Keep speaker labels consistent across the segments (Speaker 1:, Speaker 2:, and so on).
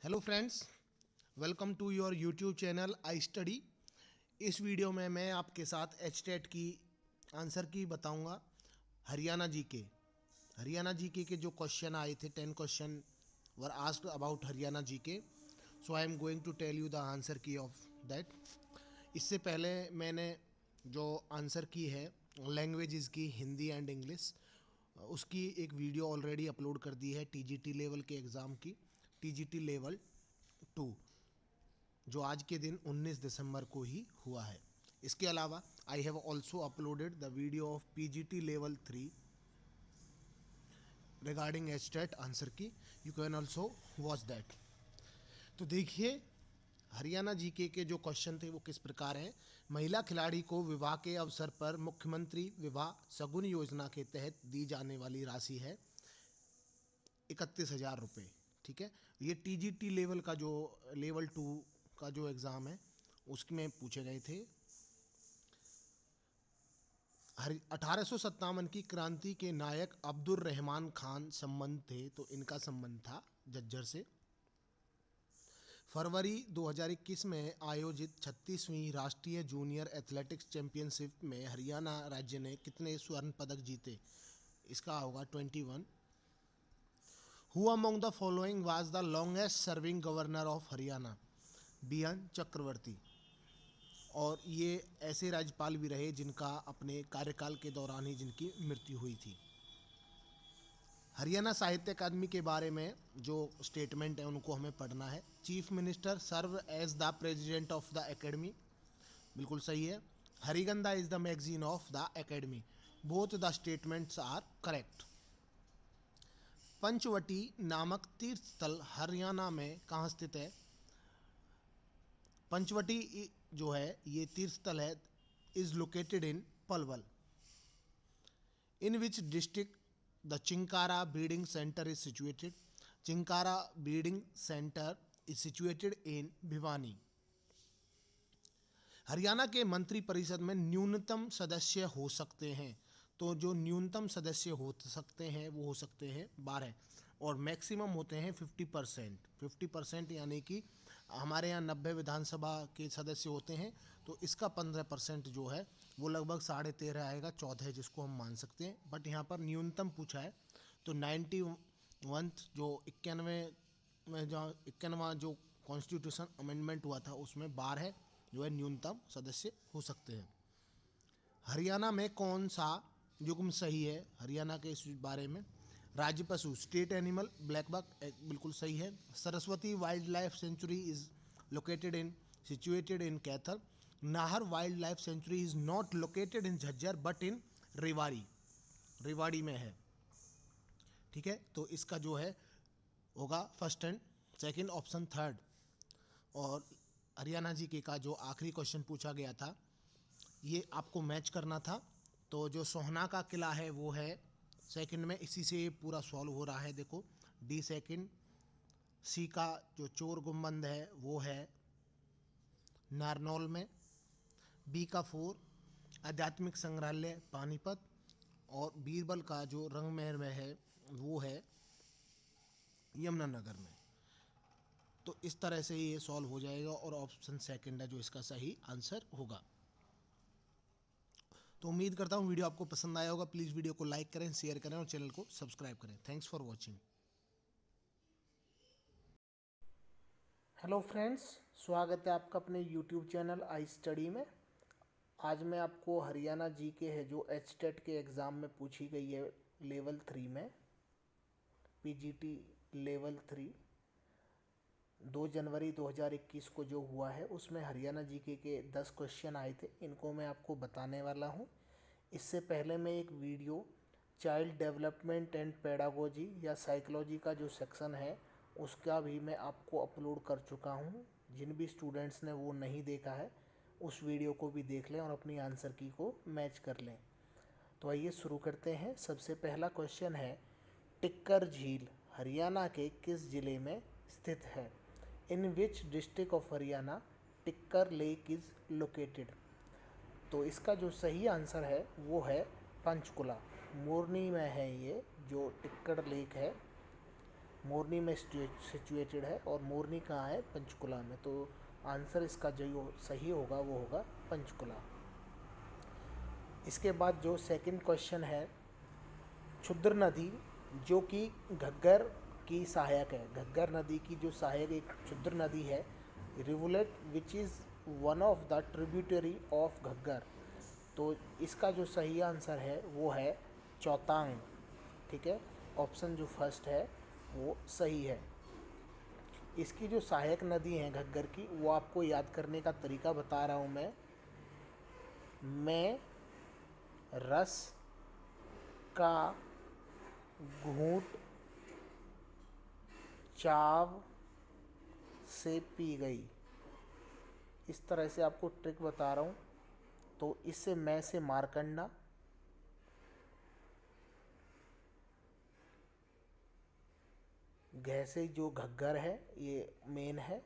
Speaker 1: Hello friends, welcome to your YouTube channel I study. इस video में मैं आपके साथ एचटेट की आंसर की बताऊंगा। हरियाणा जीके के जो क्वेश्चन आए थे, 10 question were asked about Haryana GK. So I am going to tell you the answer key of that. इससे पहले मैंने जो आंसर की है लैंग्वेजेस की, हिंदी एंड इंग्लिश, उसकी एक वीडियो ऑलरेडी अपलोड कर दी है टीजीटी लेवल के एग्ज़ाम की, टीजीटी लेवल 2, जो आज के दिन 19 दिसंबर को ही हुआ है। इसके अलावा I have also uploaded the video of PGT level 3 regarding HTET answer key. You can also watch that. तो देखिए, हरियाणा जीके के जो क्वेश्चन थे वो किस प्रकार हैं। महिला खिलाड़ी को विवाह के अवसर पर मुख्यमंत्री विवाह सगुन योजना के तहत दी जाने वाली राशि है 31,000 रुपये। ठीक है, ये टीजीटी लेवल का जो लेवल 2 का जो एग्ज़ाम है उसमें पूछे गए थे। 1857 की क्रांति के नायक अब्दुल रहमान खान संबंध थे, तो इनका संबंध था झज्जर से। फरवरी 2021 में आयोजित 36वीं राष्ट्रीय जूनियर एथलेटिक्स चैंपियनशिप में हरियाणा राज्य ने कितने स्वर्ण पदक जीते? इसका होगा 21। Who among the following was the longest serving governor of Haryana? BN Chakravarti. और ये ऐसे राज्यपाल भी रहे जिनका अपने कार्यकाल के दौरान ही जिनकी मृत्यु हुई थी। हरियाणा साहित्य अकादमी के बारे में जो स्टेटमेंट है उनको हमें पढ़ना है। Chief minister serve as the president of the academy, बिल्कुल सही है। Harigandha is the magazine of the academy, both the statements are correct. Panchvati नामक तीर्थ स्थल हरियाणा में कहाँ स्थित है? पंचवटी जो है ये तीर्थ स्थल है, is located in Palwal. In which district the chinkara breeding centre is situated? Chinkara breeding centre is situated in Bhiwani. Haryana के मंत्री परिषद में न्यूनतम सदस्य हो सकते हैं, तो जो न्यूनतम सदस्य हो सकते हैं वो हो सकते हैं 12, और मैक्सिमम होते हैं 50%। 50% यानी कि हमारे यहाँ 90 विधानसभा के सदस्य होते हैं, तो इसका 15% जो है वो लगभग 13.5 आएगा, 14 जिसको हम मान सकते हैं। बट यहाँ पर न्यूनतम पूछा है, तो 91 जो 91 में जो 91वां जो कॉन्स्टिट्यूशन अमेंडमेंट हुआ था उसमें 12 जो है न्यूनतम सदस्य हो सकते हैं। हरियाणा में कौन सा युग्म सही है? हरियाणा के इस बारे में, राज्य पशु स्टेट एनिमल ब्लैक बक, बिल्कुल सही है। Saraswati wild life sanctuary is located in situated in Kaithal. Nahar wild life sanctuary is not located in Jhajjar but in Rewari में है। ठीक है, तो इसका जो है होगा first and second, option third. और हरियाणा जी के का जो आखिरी क्वेश्चन पूछा गया था ये आपको मैच करना था। तो जो सोहना का किला है वो है सेकंड में, इसी से पूरा सॉल्व हो रहा है। देखो, डी सेकंड। सी का जो चोर गुम्बद है वो है नारनौल में। बी का 4 आध्यात्मिक संग्रहालय पानीपत। और बीरबल का जो रंगमहल में है वो है यमुनानगर में। तो इस तरह से ये सॉल्व हो जाएगा और ऑप्शन सेकंड है जो इसका सही आंसर होगा। तो उम्मीद करता हूँ वीडियो आपको पसंद आया होगा। प्लीज़ वीडियो को लाइक करें, शेयर करें और चैनल को सब्सक्राइब करें। Thanks for watching.
Speaker 2: Hello friends, स्वागत है आपका अपने यूट्यूब चैनल आई स्टडी में। आज मैं आपको हरियाणा जीके है जो एचटेट के एग्ज़ाम में पूछी गई है लेवल 3 में, पीजीटी लेवल 3 2 जनवरी 2021 को जो हुआ है उसमें हरियाणा जीके के 10 क्वेश्चन आए थे। इनको मैं आपको बताने वाला हूँ। इससे पहले मैं एक video child development and pedagogy या साइकोलॉजी का जो सेक्शन है उसका भी मैं आपको अपलोड कर चुका हूँ। जिन भी स्टूडेंट्स ने वो नहीं देखा है उस वीडियो को भी देख लें और अपनी आंसर की को मैच कर लें। तो आइए शुरू करते हैं। सबसे पहला क्वेश्चन है, टिक्कर झील हरियाणा के किस जिले में स्थित है? In which district of Haryana Tikkar lake is located? तो इसका जो सही आंसर है वो है पंचकुला, मोरनी में है ये जो टिक्कर लेक है। मोरनी में सिचुएटेड है, और मोरनी कहाँ है? पंचकुला में। तो आंसर इसका जो सही होगा वो होगा पंचकुला। इसके बाद जो सेकंड क्वेश्चन है, क्षुद्र नदी जो कि घग्गर की सहायक है, घग्गर नदी की जो सहायक एक क्षुद्र नदी है, rivulet which is one of the tributary of Ghaggar. तो इसका जो सही आंसर है वो है चौतांग। ठीक है, ऑप्शन जो फर्स्ट है वो सही है। इसकी जो सहायक नदी है घग्गर की, वो आपको याद करने का तरीका बता रहा हूँ मैं रस का घूंट चाव से पी गई, इस तरह से आपको ट्रिक बता रहा हूँ। तो इससे मैं से मारकंडा, घ से जो घग्गर है ये मेन है,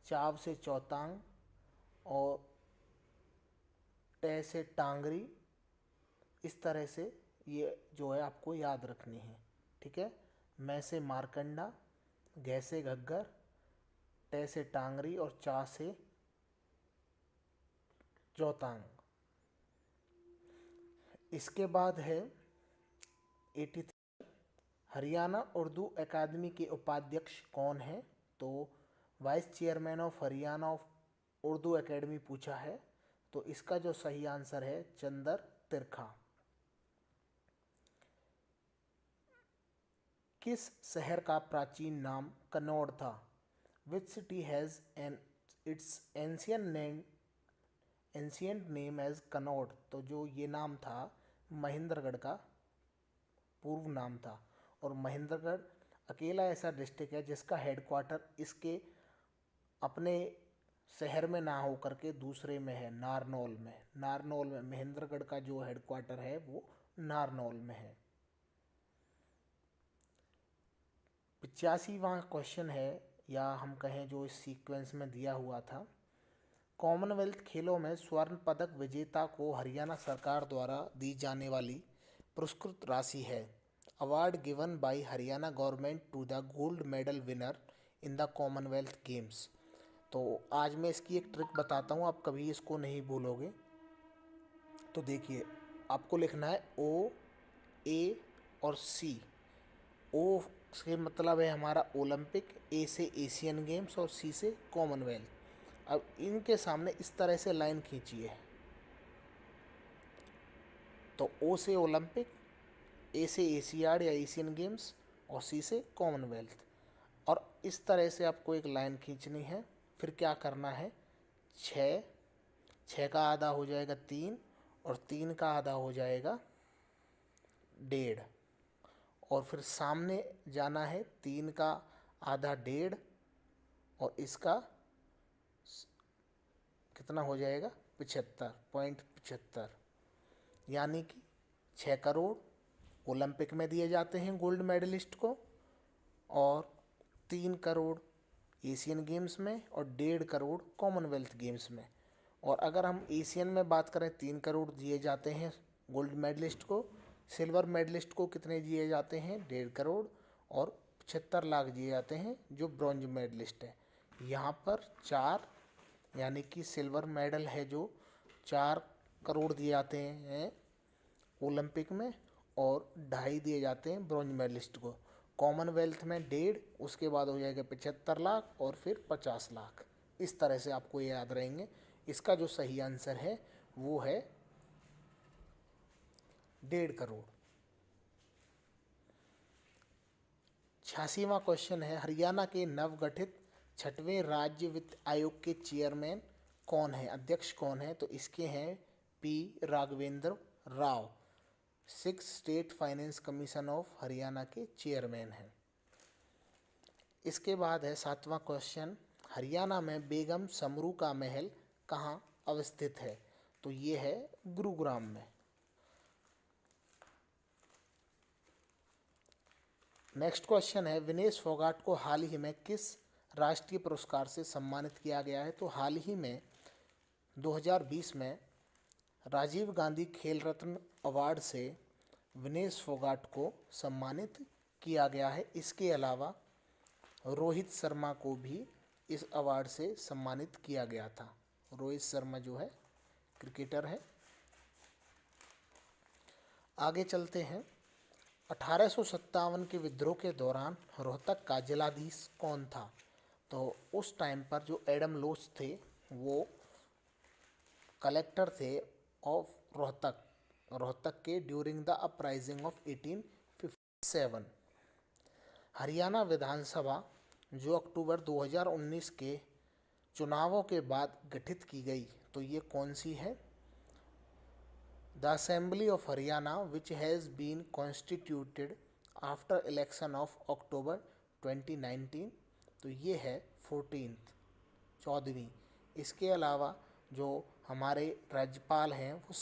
Speaker 2: चाव से चौतांग, और टे से टांगरी। इस तरह से ये जो है आपको याद रखनी है। ठीक है, मैं से मारकंडा, घ से घग्गर, टे से टांगरी और चा से चौतांग। इसके बाद है 83, हरियाणा उर्दू अकादमी के उपाध्यक्ष कौन है? तो vice chairman of Haryana of Urdu academy पूछा है। तो इसका जो सही आंसर है चंदर तिरखा। किस शहर का प्राचीन नाम कन्नौज था? Which city has an its ancient name as Kannauj. तो जो ये नाम था महेंद्रगढ़ का पूर्व नाम था, और महेंद्रगढ़ अकेला ऐसा डिस्ट्रिक्ट है जिसका हेडक्वार्टर इसके अपने शहर में ना हो करके दूसरे में है, नारनौल में। नारनौल में महेंद्रगढ़ का जो हेडक्वार्टर है वो नारनौल में है। 85वां क्वेश्चन है, या हम कहें जो इस सीक्वेंस में दिया हुआ था, कॉमनवेल्थ खेलों में स्वर्ण पदक विजेता को हरियाणा सरकार द्वारा दी जाने वाली पुरस्कृत राशि है। Award given by Haryana government to the gold medal winner in the Commonwealth Games. तो आज मैं इसकी एक ट्रिक बताता हूँ, आप कभी इसको नहीं भूलोगे। तो देखिए, आपको लिखना है ओ, ए और सी। ओ से मतलब है हमारा ओलंपिक, ए से एशियन गेम्स और सी से कॉमनवेल्थ। अब इनके सामने इस तरह से लाइन खींचिए। तो ओ से ओलंपिक, ए से एशियाड या एशियन गेम्स और सी से कॉमनवेल्थ, और इस तरह से आपको एक लाइन खींचनी है। फिर क्या करना है, 6 का आधा हो जाएगा 3, और 3 का आधा हो जाएगा 1.5, और फिर सामने जाना है 3 का आधा 1.5, और इसका कितना हो जाएगा 75.75, यानी कि 6 करोड़ ओलंपिक में दिए जाते हैं गोल्ड मेडलिस्ट को, और 3 करोड़ एशियन गेम्स में, और 1.5 करोड़ कॉमनवेल्थ गेम्स में। और अगर हम एशियन में बात करें, 3 करोड़ दिए जाते हैं गोल्ड मेडलिस्ट को। सिल्वर मेडलिस्ट को कितने दिए जाते हैं? 1.5 करोड़, और 75 लाख दिए जाते हैं जो ब्रॉन्ज मेडलिस्ट है। यहाँ पर 4, यानी कि सिल्वर मेडल है जो 4 करोड़ दिए जाते हैं ओलंपिक में, और 2.5 दिए जाते हैं ब्रॉन्ज मेडलिस्ट को। कॉमनवेल्थ में 1.5, उसके बाद हो जाएगा 75 लाख, और फिर 50 लाख। इस तरह से आपको ये याद रहेंगे। इसका जो सही आंसर है वो है 1.5 करोड़। 86वां क्वेश्चन है, हरियाणा के नवगठित 6वें राज्य वित्त आयोग के चेयरमैन कौन है, अध्यक्ष कौन है? तो इसके हैं P Raghavendra Rao, 6 state finance commission of Haryana के चेयरमैन हैं। इसके बाद है 7वां क्वेश्चन, हरियाणा में बेगम समरू का महल कहाँ अवस्थित है? तो ये है गुरुग्राम में। नेक्स्ट क्वेश्चन है, विनेश फोगाट को हाल ही में किस राष्ट्रीय पुरस्कार से सम्मानित किया गया है? तो हाल ही में 2020 में राजीव गांधी खेल रत्न अवार्ड से विनेश फोगाट को सम्मानित किया गया है। इसके अलावा रोहित शर्मा को भी इस अवार्ड से सम्मानित किया गया था। रोहित शर्मा जो है क्रिकेटर है। आगे चलते हैं। 1857 के विद्रोह के दौरान रोहतक का जिलाधीश कौन था? तो उस टाइम पर जो एडम लोच थे वो कलेक्टर थे ऑफ रोहतक के during the uprising of 1857। Haryana Vidhan Sabha जो अक्टूबर 2019 के चुनावों के बाद गठित की गई, तो ये कौन सी है? The assembly of Haryana which has been constituted after election of October 2019, तो ये है 14वीं। इसके अलावा जो हमारे राज्यपाल हैं वो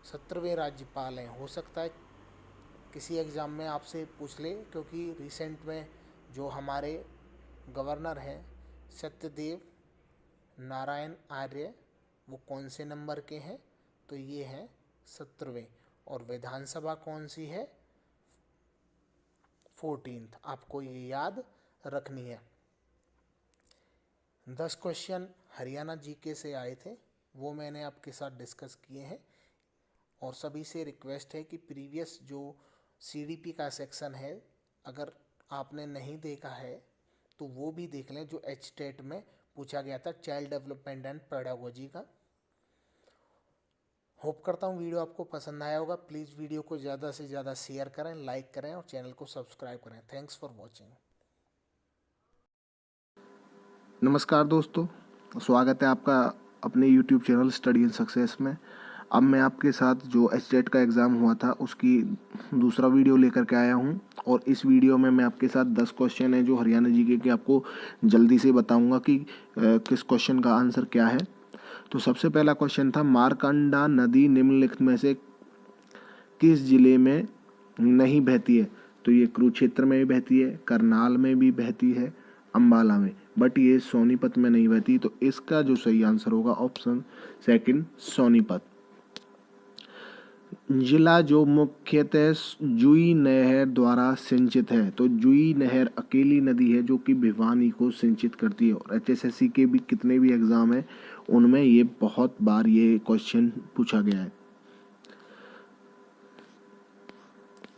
Speaker 2: 17वें राज्यपाल हैं। हो सकता है किसी एग्ज़ाम में आपसे पूछ ले, क्योंकि रिसेंट में जो हमारे गवर्नर हैं सत्यदेव नारायण आर्य वो कौन से नंबर के हैं? तो ये हैं 17वें। और विधानसभा कौन सी है? 14th। आपको ये याद रखनी है। 10 क्वेश्चन हरियाणा जीके से आए थे, वो मैंने आपके साथ डिस्कस किए हैं। और सभी से रिक्वेस्ट है कि प्रीवियस जो सीडीपी का सेक्शन है, अगर आपने नहीं देखा है तो वो भी देख लें, जो एचटेट में पूछा गया था चाइल्ड डेवलपमेंट एंड पेडागोजी का। होप करता हूँ वीडियो आपको पसंद आया होगा। प्लीज़ वीडियो को ज़्यादा से ज़्यादा शेयर करें, लाइक करें और चैनल को सब्सक्राइब करें। Thanks for watching.
Speaker 1: नमस्कार दोस्तों, स्वागत है आपका अपने YouTube channel study in success में। अब मैं आपके साथ जो एचटेट का एग्ज़ाम हुआ था उसकी दूसरा वीडियो लेकर के आया हूं, और इस वीडियो में मैं आपके साथ 10 क्वेश्चन हैं जो हरियाणा जीके के आपको जल्दी से बताऊंगा कि किस क्वेश्चन का आंसर क्या है। तो सबसे पहला क्वेश्चन था, मारकंडा नदी निम्नलिखित में से किस जिले में नहीं बहती है? तो ये कुरुक्षेत्र में भी बहती है, करनाल में भी बहती है, अम्बाला में, बट ये सोनीपत में नहीं बहती। तो इसका जो सही आंसर होगा ऑप्शन सेकंड, सोनीपत। जिला जो मुख्यतः जुई नहर द्वारा सिंचित है, तो जुई नहर अकेली नदी है जो कि भिवानी को सिंचित करती है। और एचएसएससी के भी कितने भी एग्जाम है उनमें ये बहुत बार ये क्वेश्चन पूछा गया है।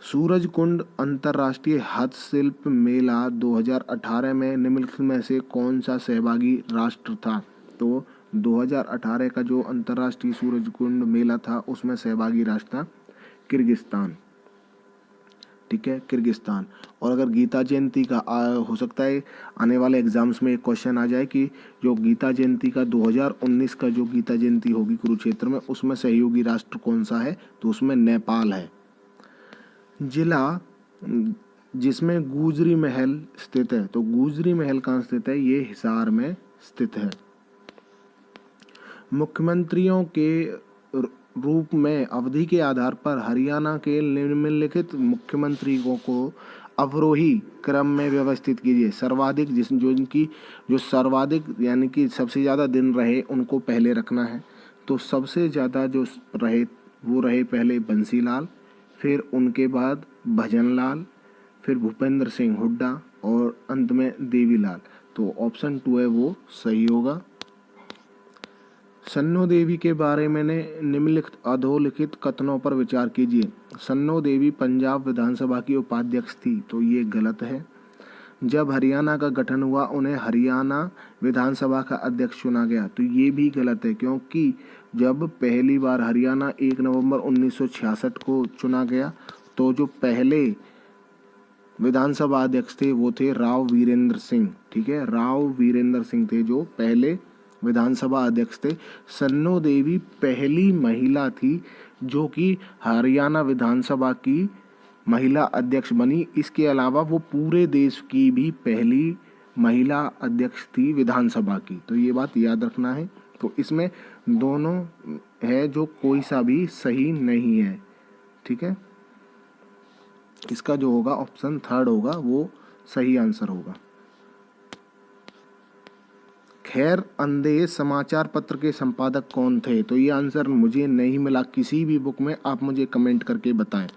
Speaker 1: सूरजकुंड अंतर्राष्ट्रीय हस्तशिल्प मेला 2018 में निम्नलिखित में से कौन सा सहभागी राष्ट्र था? तो 2018 का जो अंतर्राष्ट्रीय सूरजकुंड मेला था उसमें सहभागी राष्ट्र था किर्गिस्तान। ठीक है, किर्गिस्तान। और अगर गीता जयंती का हो सकता है आने वाले एग्जाम्स में एक क्वेश्चन आ जाए कि जो गीता जयंती का 2019 का जो गीता जयंती होगी कुरुक्षेत्र में, उसमें सहयोगी राष्ट्र कौन सा है? तो उसमें नेपाल है। जिला जिसमें गुजरी महल स्थित है, तो गुजरी महल कहाँ स्थित है? ये हिसार में स्थित है। मुख्यमंत्रियों के रूप में अवधि के आधार पर हरियाणा के निम्नलिखित मुख्यमंत्रियों को अवरोही क्रम में व्यवस्थित कीजिए। सर्वाधिक जो सर्वाधिक यानी कि सबसे ज़्यादा दिन रहे उनको पहले रखना है। तो सबसे ज़्यादा जो रहे वो रहे पहले बंसीलाल, फिर उनके बाद भजनलाल, फिर भूपेंद्र सिंह हुड्डा और अंत में देवीलाल। तो ऑप्शन 2 है वो सही होगा। सन्नो देवी के बारे में निम्नलिखित अधोलिखित कथनों पर विचार कीजिए। सन्नो देवी पंजाब विधानसभा की उपाध्यक्ष थी, तो ये गलत है। जब हरियाणा का गठन हुआ उन्हें हरियाणा विधानसभा का अध्यक्ष चुना गया, तो ये भी गलत है, क्योंकि जब पहली बार हरियाणा 1 नवंबर 1966 को चुना गया तो जो पहले विधानसभा अध्यक्ष थे वो थे राव वीरेंद्र सिंह। ठीक है, राव वीरेंद्र सिंह थे जो पहले विधानसभा अध्यक्ष थे। सन्नो देवी पहली महिला थी जो कि हरियाणा विधानसभा की महिला अध्यक्ष बनी। इसके अलावा वो पूरे देश की भी पहली महिला अध्यक्ष थी विधानसभा की, तो ये बात याद रखना है। तो इसमें दोनों है जो कोई सा भी सही नहीं है। ठीक है, इसका जो होगा ऑप्शन 3 होगा वो सही आंसर होगा। खैर अंधे समाचार पत्र के संपादक कौन थे? तो ये आंसर मुझे नहीं मिला किसी भी बुक में, आप मुझे कमेंट करके बताएं।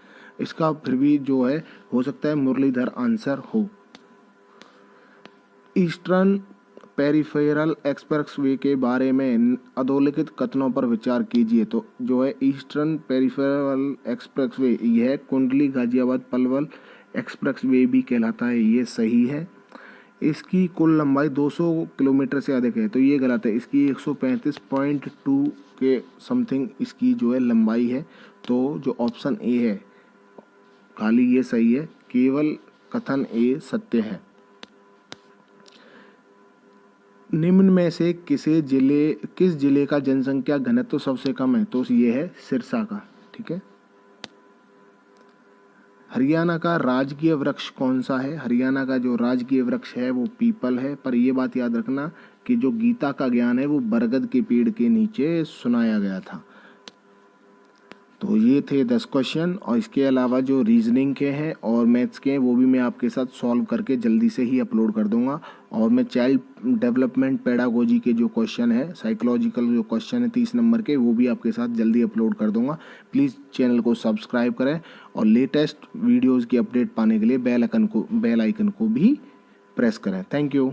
Speaker 1: इसका फिर भी जो है हो सकता है मुरलीधर आंसर हो।
Speaker 3: ईस्टर्न पेरिफेरल एक्सप्रेसवे के बारे में अधोलिखित कथनों पर विचार कीजिए। तो जो है ईस्टर्न पेरिफेरल एक्सप्रेसवे, यह कुंडली गाजियाबाद पलवल एक्सप्रेसवे भी कहलाता है, ये सही है। इसकी कुल लंबाई 200 किलोमीटर से अधिक है, तो ये गलत है। इसकी 135.2 के समथिंग इसकी जो है लंबाई है, तो जो ऑप्शन ए है खाली ये सही है, केवल कथन ए सत्य है। निम्न में से किस जिले का जनसंख्या घनत्व सबसे कम है? तो ये है सिरसा का। ठीक है। हरियाणा का राजकीय वृक्ष कौन सा है? हरियाणा का जो राजकीय वृक्ष है वो पीपल है, पर ये बात याद रखना कि जो गीता का ज्ञान है वो बरगद के पेड़ के नीचे सुनाया गया था। तो ये थे 10 क्वेश्चन, और इसके अलावा जो रीजनिंग के हैं और मैथ्स के हैं वो भी मैं आपके साथ सॉल्व करके जल्दी से ही अपलोड कर दूंगा। और मैं चाइल्ड डेवलपमेंट पेडागोजी के जो क्वेश्चन है, साइकोलॉजिकल जो क्वेश्चन है 30 नंबर के, वो भी आपके साथ जल्दी अपलोड कर दूंगा। प्लीज़ चैनल को सब्सक्राइब करें और लेटेस्ट वीडियोज़ की अपडेट पाने के लिए बेल आइकन को भी प्रेस करें। Thank you.